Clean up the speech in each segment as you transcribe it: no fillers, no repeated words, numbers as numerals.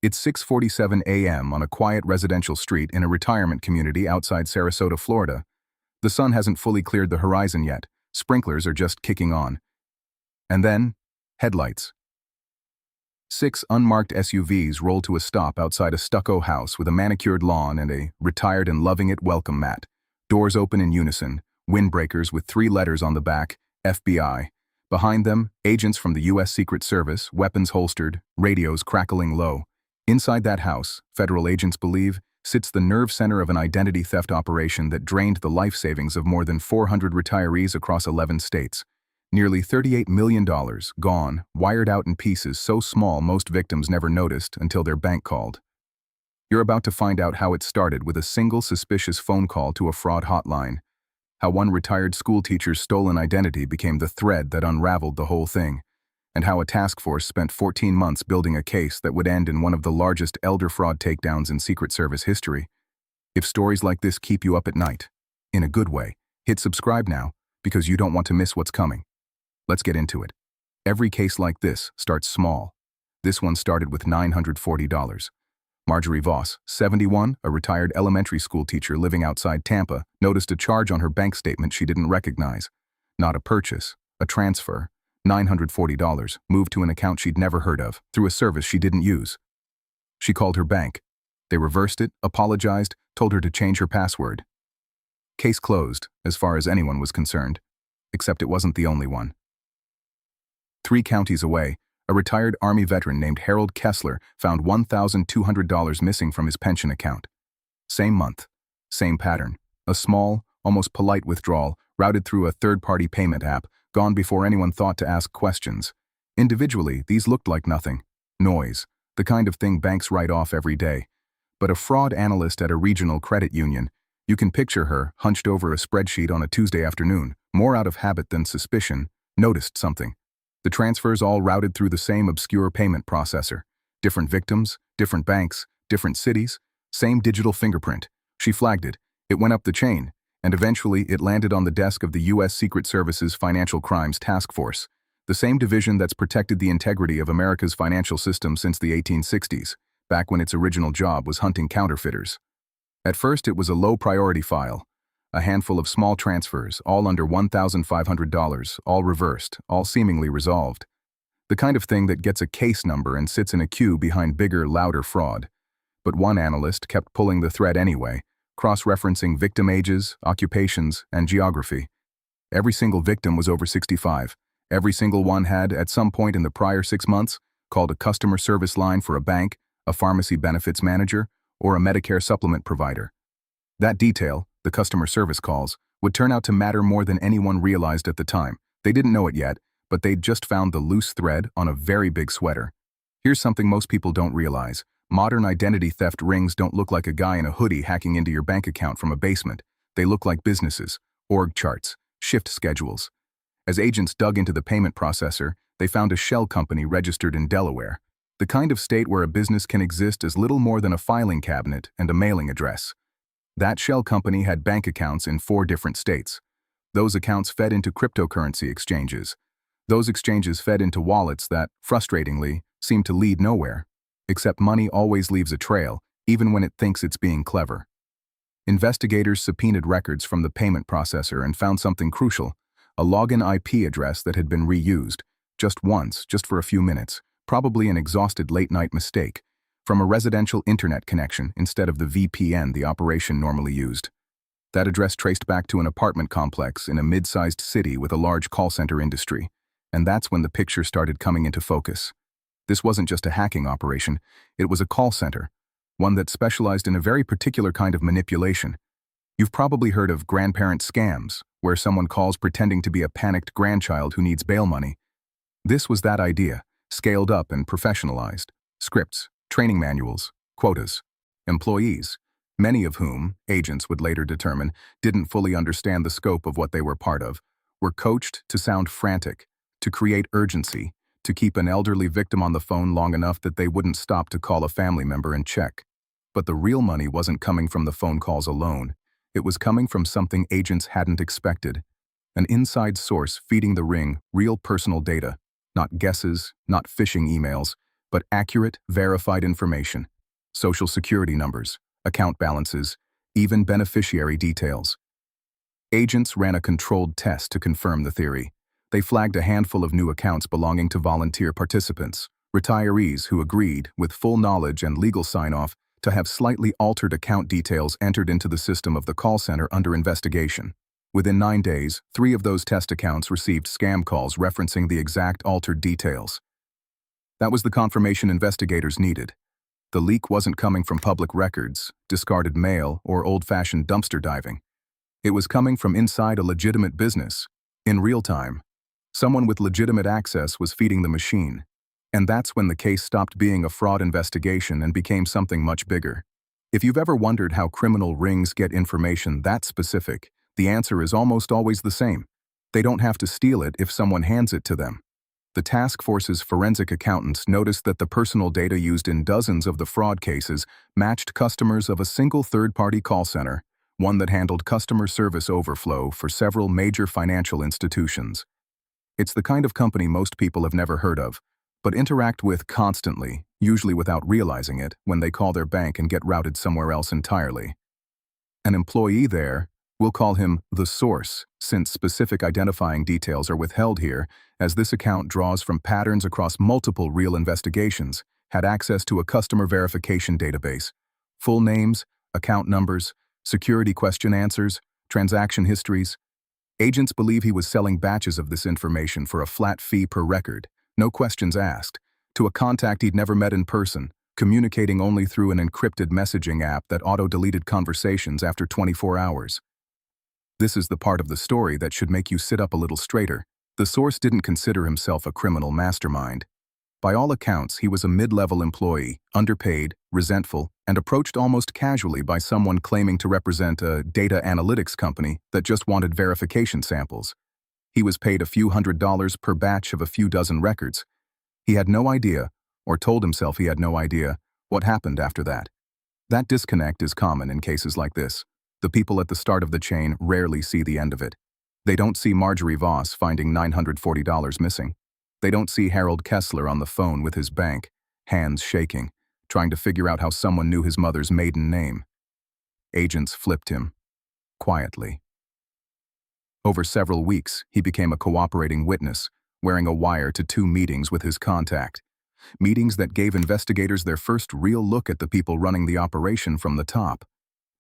It's 6:47 a.m. on a quiet residential street in a retirement community outside Sarasota, Florida. The sun hasn't fully cleared the horizon yet. Sprinklers are just kicking on. And then, headlights. 6 unmarked SUVs roll to a stop outside a stucco house with a manicured lawn and a retired and loving it welcome mat. Doors open in unison, windbreakers with 3 letters on the back, FBI. Behind them, agents from the U.S. Secret Service, weapons holstered, radios crackling low. Inside that house, federal agents believe, sits the nerve center of an identity theft operation that drained the life savings of more than 400 retirees across 11 states. Nearly $38 million, gone, wired out in pieces so small most victims never noticed until their bank called. You're about to find out how it started with a single suspicious phone call to a fraud hotline. How one retired schoolteacher's stolen identity became the thread that unraveled the whole thing. And how a task force spent 14 months building a case that would end in one of the largest elder fraud takedowns in Secret Service history. If stories like this keep you up at night, in a good way, hit subscribe now, because you don't want to miss what's coming. Let's get into it. Every case like this starts small. This one started with $940. Marjorie Voss, 71, a retired elementary school teacher living outside Tampa, noticed a charge on her bank statement she didn't recognize. Not a purchase, a transfer. $940 moved to an account she'd never heard of, through a service she didn't use. She called her bank. They reversed it, apologized, told her to change her password. Case closed, as far as anyone was concerned. Except it wasn't the only one. 3 counties away, a retired Army veteran named Harold Kessler found $1,200 missing from his pension account. Same month, same pattern. A small, almost polite withdrawal, routed through a third-party payment app, gone before anyone thought to ask questions. Individually, these looked like nothing. Noise, the kind of thing banks write off every day. But a fraud analyst at a regional credit union, you can picture her, hunched over a spreadsheet on a Tuesday afternoon, more out of habit than suspicion, noticed something. The transfers all routed through the same obscure payment processor. Different victims, different banks, different cities, same digital fingerprint. She flagged it. It went up the chain. And eventually it landed on the desk of the U.S. Secret Service's Financial Crimes Task Force, the same division that's protected the integrity of America's financial system since the 1860s, back when its original job was hunting counterfeiters. At first it was a low-priority file, a handful of small transfers, all under $1,500, all reversed, all seemingly resolved. The kind of thing that gets a case number and sits in a queue behind bigger, louder fraud. But one analyst kept pulling the thread anyway, cross-referencing victim ages, occupations, and geography. Every single victim was over 65. Every single one had, at some point in the prior 6 months, called a customer service line for a bank, a pharmacy benefits manager, or a Medicare supplement provider. That detail, the customer service calls, would turn out to matter more than anyone realized at the time. They didn't know it yet, but they'd just found the loose thread on a very big sweater. Here's something most people don't realize. Modern identity theft rings don't look like a guy in a hoodie hacking into your bank account from a basement. They look like businesses, org charts, shift schedules. As agents dug into the payment processor, they found a shell company registered in Delaware, the kind of state where a business can exist as little more than a filing cabinet and a mailing address. That shell company had bank accounts in 4 different states. Those accounts fed into cryptocurrency exchanges. Those exchanges fed into wallets that, frustratingly, seemed to lead nowhere. Except money always leaves a trail, even when it thinks it's being clever. Investigators subpoenaed records from the payment processor and found something crucial, a login IP address that had been reused, just once, just for a few minutes, probably an exhausted late-night mistake, from a residential internet connection instead of the VPN the operation normally used. That address traced back to an apartment complex in a mid-sized city with a large call center industry, and that's when the picture started coming into focus. This wasn't just a hacking operation, it was a call center, one that specialized in a very particular kind of manipulation. You've probably heard of grandparent scams, where someone calls pretending to be a panicked grandchild who needs bail money. This was that idea, scaled up and professionalized. Scripts, training manuals, quotas, employees, many of whom, agents would later determine, didn't fully understand the scope of what they were part of, were coached to sound frantic, to create urgency, to keep an elderly victim on the phone long enough that they wouldn't stop to call a family member and check. But the real money wasn't coming from the phone calls alone. It was coming from something agents hadn't expected. An inside source feeding the ring real personal data, not guesses, not phishing emails, but accurate, verified information. Social security numbers, account balances, even beneficiary details. Agents ran a controlled test to confirm the theory. They flagged a handful of new accounts belonging to volunteer participants, retirees who agreed, with full knowledge and legal sign-off, to have slightly altered account details entered into the system of the call center under investigation. Within 9 days, 3 of those test accounts received scam calls referencing the exact altered details. That was the confirmation investigators needed. The leak wasn't coming from public records, discarded mail, or old-fashioned dumpster diving. It was coming from inside a legitimate business, in real time. Someone with legitimate access was feeding the machine. And that's when the case stopped being a fraud investigation and became something much bigger. If you've ever wondered how criminal rings get information that specific, the answer is almost always the same. They don't have to steal it if someone hands it to them. The task force's forensic accountants noticed that the personal data used in dozens of the fraud cases matched customers of a single third-party call center, one that handled customer service overflow for several major financial institutions. It's the kind of company most people have never heard of, but interact with constantly, usually without realizing it, when they call their bank and get routed somewhere else entirely. An employee there, we'll call him the source, since specific identifying details are withheld here, as this account draws from patterns across multiple real investigations, had access to a customer verification database. Full names, account numbers, security question answers, transaction histories. Agents believe he was selling batches of this information for a flat fee per record, no questions asked, to a contact he'd never met in person, communicating only through an encrypted messaging app that auto-deleted conversations after 24 hours. This is the part of the story that should make you sit up a little straighter. The source didn't consider himself a criminal mastermind. By all accounts, he was a mid-level employee, underpaid, resentful, and approached almost casually by someone claiming to represent a data analytics company that just wanted verification samples. He was paid a few $100s per batch of a few dozen records. He had no idea, or told himself he had no idea, what happened after that. That disconnect is common in cases like this. The people at the start of the chain rarely see the end of it. They don't see Marjorie Voss finding $940 missing. They don't see Harold Kessler on the phone with his bank, hands shaking, trying to figure out how someone knew his mother's maiden name. Agents flipped him, quietly. Over several weeks, he became a cooperating witness, wearing a wire to 2 meetings with his contact. Meetings that gave investigators their first real look at the people running the operation from the top.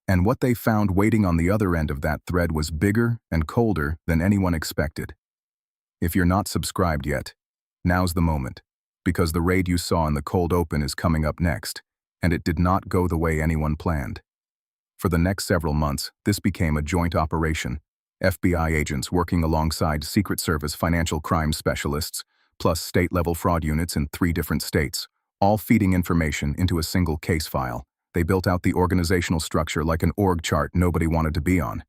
And what they found waiting on the other end of that thread was bigger and colder than anyone expected. If you're not subscribed yet, now's the moment, because the raid you saw in the cold open is coming up next, and it did not go the way anyone planned. For the next several months, this became a joint operation, FBI agents working alongside Secret Service financial crime specialists, plus state-level fraud units in 3 different states, all feeding information into a single case file. They built out the organizational structure like an org chart nobody wanted to be on.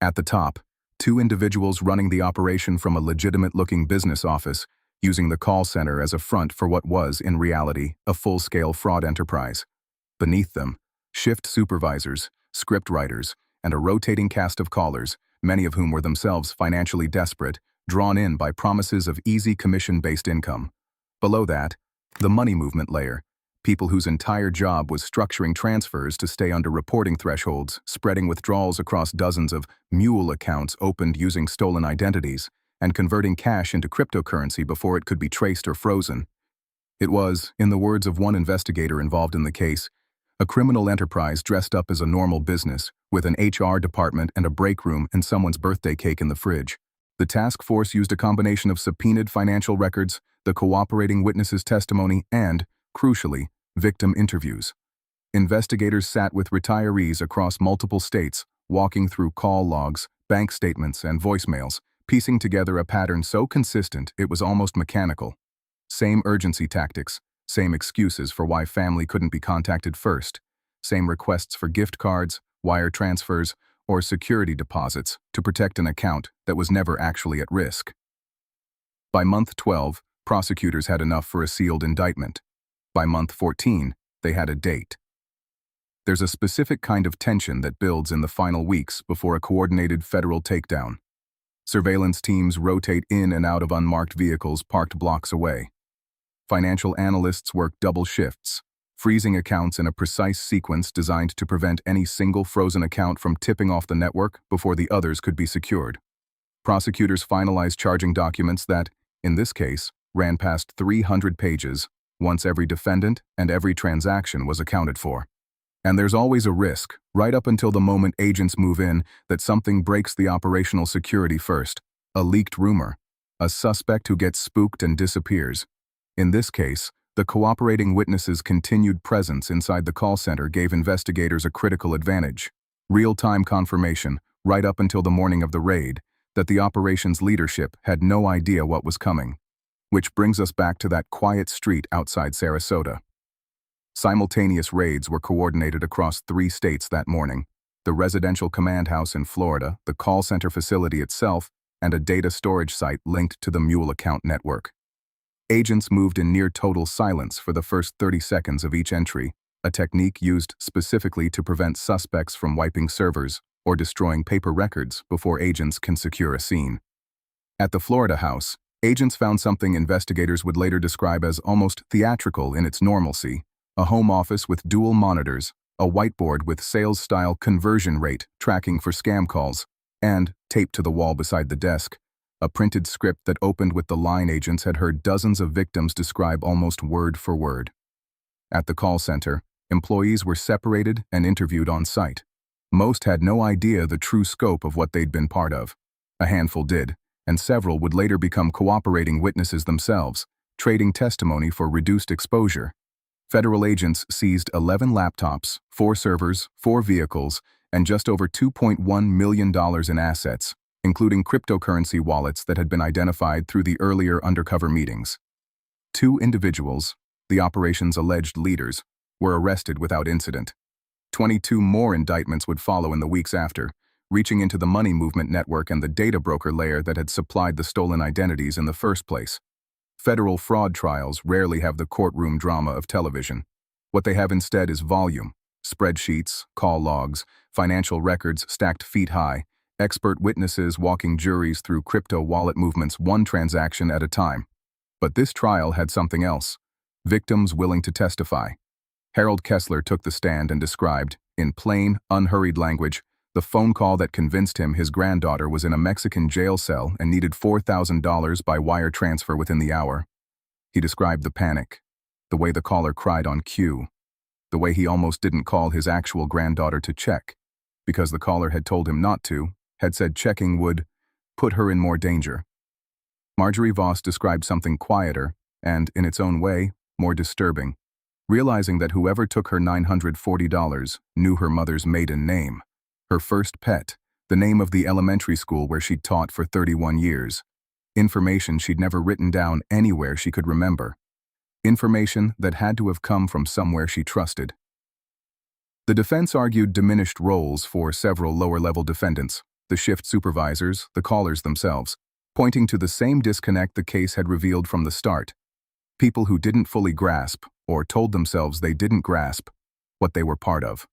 At the top, 2 individuals running the operation from a legitimate-looking business office, using the call center as a front for what was, in reality, a full-scale fraud enterprise. Beneath them, shift supervisors, script writers, and a rotating cast of callers, many of whom were themselves financially desperate, drawn in by promises of easy commission-based income. Below that, the money movement layer, people whose entire job was structuring transfers to stay under reporting thresholds, spreading withdrawals across dozens of mule accounts opened using stolen identities, and converting cash into cryptocurrency before it could be traced or frozen. It was, in the words of one investigator involved in the case, a criminal enterprise dressed up as a normal business, with an HR department and a break room and someone's birthday cake in the fridge. The task force used a combination of subpoenaed financial records, the cooperating witnesses' testimony, and, crucially, victim interviews. Investigators sat with retirees across multiple states, walking through call logs, bank statements, and voicemails, piecing together a pattern so consistent it was almost mechanical. Same urgency tactics, same excuses for why family couldn't be contacted first, same requests for gift cards, wire transfers, or security deposits to protect an account that was never actually at risk. By month 12, prosecutors had enough for a sealed indictment. By month 14, they had a date. There's a specific kind of tension that builds in the final weeks before a coordinated federal takedown. Surveillance teams rotate in and out of unmarked vehicles parked blocks away. Financial analysts worked double shifts, freezing accounts in a precise sequence designed to prevent any single frozen account from tipping off the network before the others could be secured. Prosecutors finalized charging documents that, in this case, ran past 300 pages once every defendant and every transaction was accounted for. And there's always a risk, right up until the moment agents move in, that something breaks the operational security first. A leaked rumor. A suspect who gets spooked and disappears. In this case, the cooperating witnesses' continued presence inside the call center gave investigators a critical advantage. Real-time confirmation, right up until the morning of the raid, that the operations leadership had no idea what was coming. Which brings us back to that quiet street outside Sarasota. Simultaneous raids were coordinated across 3 states that morning: the residential command house in Florida, the call center facility itself, and a data storage site linked to the Mule account network. Agents moved in near total silence for the first 30 seconds of each entry, a technique used specifically to prevent suspects from wiping servers or destroying paper records before agents can secure a scene. At the Florida house, agents found something investigators would later describe as almost theatrical in its normalcy: a home office with dual monitors, a whiteboard with sales-style conversion rate tracking for scam calls, and, taped to the wall beside the desk, a printed script that opened with the line agents had heard dozens of victims describe almost word for word. At the call center, employees were separated and interviewed on site. Most had no idea the true scope of what they'd been part of. A handful did, and several would later become cooperating witnesses themselves, trading testimony for reduced exposure. Federal agents seized 11 laptops, 4 servers, 4 vehicles, and just over $2.1 million in assets, including cryptocurrency wallets that had been identified through the earlier undercover meetings. 2 individuals, the operation's alleged leaders, were arrested without incident. 22 more indictments would follow in the weeks after, reaching into the money movement network and the data broker layer that had supplied the stolen identities in the first place. Federal fraud trials rarely have the courtroom drama of television. What they have instead is volume: spreadsheets, call logs, financial records stacked feet high, expert witnesses walking juries through crypto wallet movements one transaction at a time. But this trial had something else: victims willing to testify. Harold Kessler took the stand and described, in plain, unhurried language, the phone call that convinced him his granddaughter was in a Mexican jail cell and needed $4,000 by wire transfer within the hour. He described the panic, the way the caller cried on cue, the way he almost didn't call his actual granddaughter to check, because the caller had told him not to, had said checking would put her in more danger. Marjorie Voss described something quieter and, in its own way, more disturbing, realizing that whoever took her $940 knew her mother's maiden name. Her first pet, the name of the elementary school where she'd taught for 31 years. Information she'd never written down anywhere she could remember. Information that had to have come from somewhere she trusted. The defense argued diminished roles for several lower-level defendants, the shift supervisors, the callers themselves, pointing to the same disconnect the case had revealed from the start. People who didn't fully grasp, or told themselves they didn't grasp, what they were part of.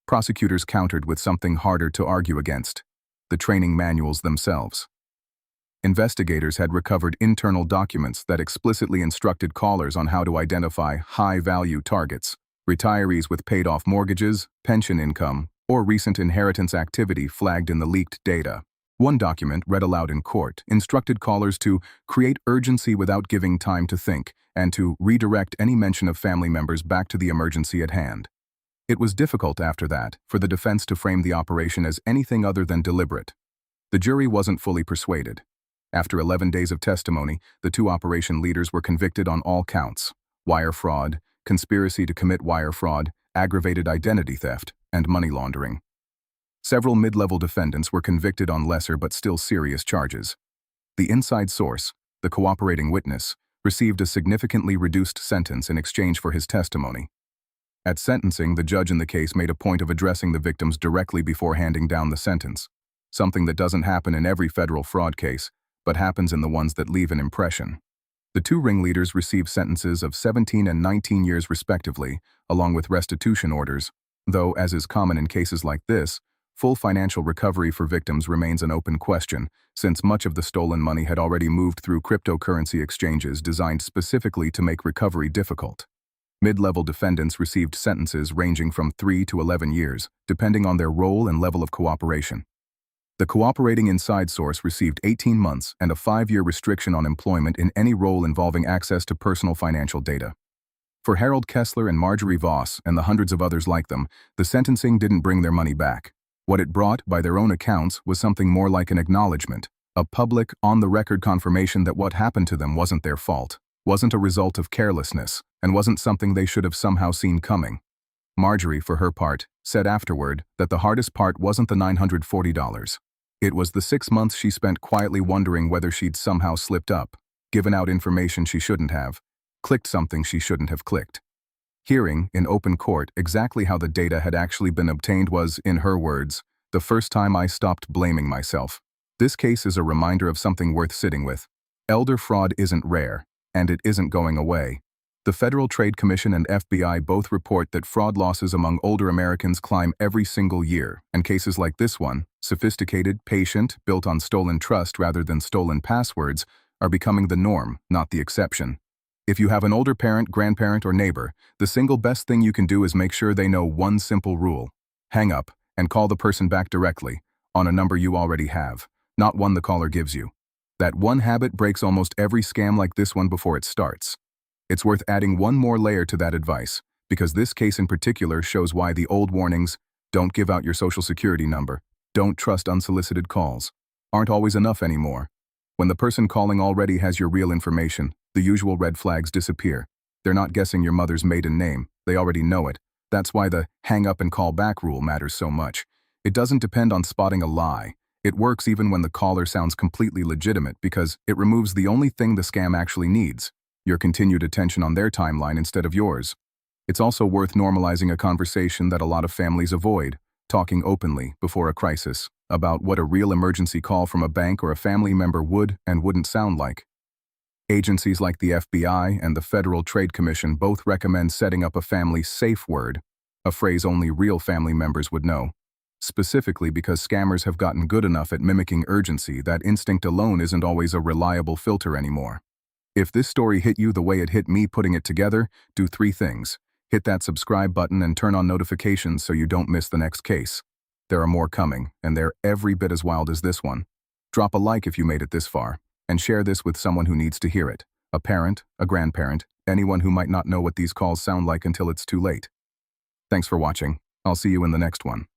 Prosecutors countered with something harder to argue against: the training manuals themselves. Investigators had recovered internal documents that explicitly instructed callers on how to identify high-value targets: retirees with paid-off mortgages, pension income, or recent inheritance activity flagged in the leaked data. One document, read aloud in court, instructed callers to create urgency without giving time to think, and to redirect any mention of family members back to the emergency at hand. It was difficult after that for the defense to frame the operation as anything other than deliberate. The jury wasn't fully persuaded. After 11 days of testimony, the 2 operation leaders were convicted on all counts: wire fraud, conspiracy to commit wire fraud, aggravated identity theft, and money laundering. Several mid-level defendants were convicted on lesser but still serious charges. The inside source, the cooperating witness, received a significantly reduced sentence in exchange for his testimony. At sentencing, the judge in the case made a point of addressing the victims directly before handing down the sentence, something that doesn't happen in every federal fraud case, but happens in the ones that leave an impression. The 2 ringleaders received sentences of 17 and 19 years respectively, along with restitution orders, though, as is common in cases like this, Full financial recovery for victims remains an open question, since much of the stolen money had already moved through cryptocurrency exchanges designed specifically to make recovery difficult. Mid-level defendants received sentences ranging from 3 to 11 years, depending on their role and level of cooperation. The cooperating inside source received 18 months and a 5-year restriction on employment in any role involving access to personal financial data. For Harold Kessler and Marjorie Voss and the hundreds of others like them, the sentencing didn't bring their money back. What it brought, by their own accounts, was something more like an acknowledgement, a public, on-the-record confirmation that what happened to them wasn't their fault, wasn't a result of carelessness, and wasn't something they should have somehow seen coming. Marjorie, for her part, said afterward that the hardest part wasn't the $940. It was the 6 months she spent quietly wondering whether she'd somehow slipped up, given out information she shouldn't have, clicked something she shouldn't have clicked. Hearing, in open court, exactly how the data had actually been obtained was, in her words, the first time I stopped blaming myself. This case is a reminder of something worth sitting with. Elder fraud isn't rare, and it isn't going away. The Federal Trade Commission and FBI both report that fraud losses among older Americans climb every single year, and cases like this one, sophisticated, patient, built on stolen trust rather than stolen passwords, are becoming the norm, not the exception. If you have an older parent, grandparent, or neighbor, the single best thing you can do is make sure they know one simple rule. Hang up and call the person back directly, on a number you already have, not one the caller gives you. That one habit breaks almost every scam like this one before it starts. It's worth adding one more layer to that advice, because this case in particular shows why the old warnings, don't give out your social security number, don't trust unsolicited calls, aren't always enough anymore. When the person calling already has your real information, the usual red flags disappear. They're not guessing your mother's maiden name, they already know it. That's why the hang up and call back rule matters so much. It doesn't depend on spotting a lie. It works even when the caller sounds completely legitimate because it removes the only thing the scam actually needs, your continued attention on their timeline instead of yours. It's also worth normalizing a conversation that a lot of families avoid, talking openly, before a crisis, about what a real emergency call from a bank or a family member would and wouldn't sound like. Agencies like the FBI and the Federal Trade Commission both recommend setting up a family safe word, a phrase only real family members would know, specifically because scammers have gotten good enough at mimicking urgency that instinct alone isn't always a reliable filter anymore. If this story hit you the way it hit me putting it together, do 3 things. Hit that subscribe button and turn on notifications so you don't miss the next case. There are more coming, and they're every bit as wild as this one. Drop a like if you made it this far, and share this with someone who needs to hear it. A parent, a grandparent, anyone who might not know what these calls sound like until it's too late. Thanks for watching. I'll see you in the next one.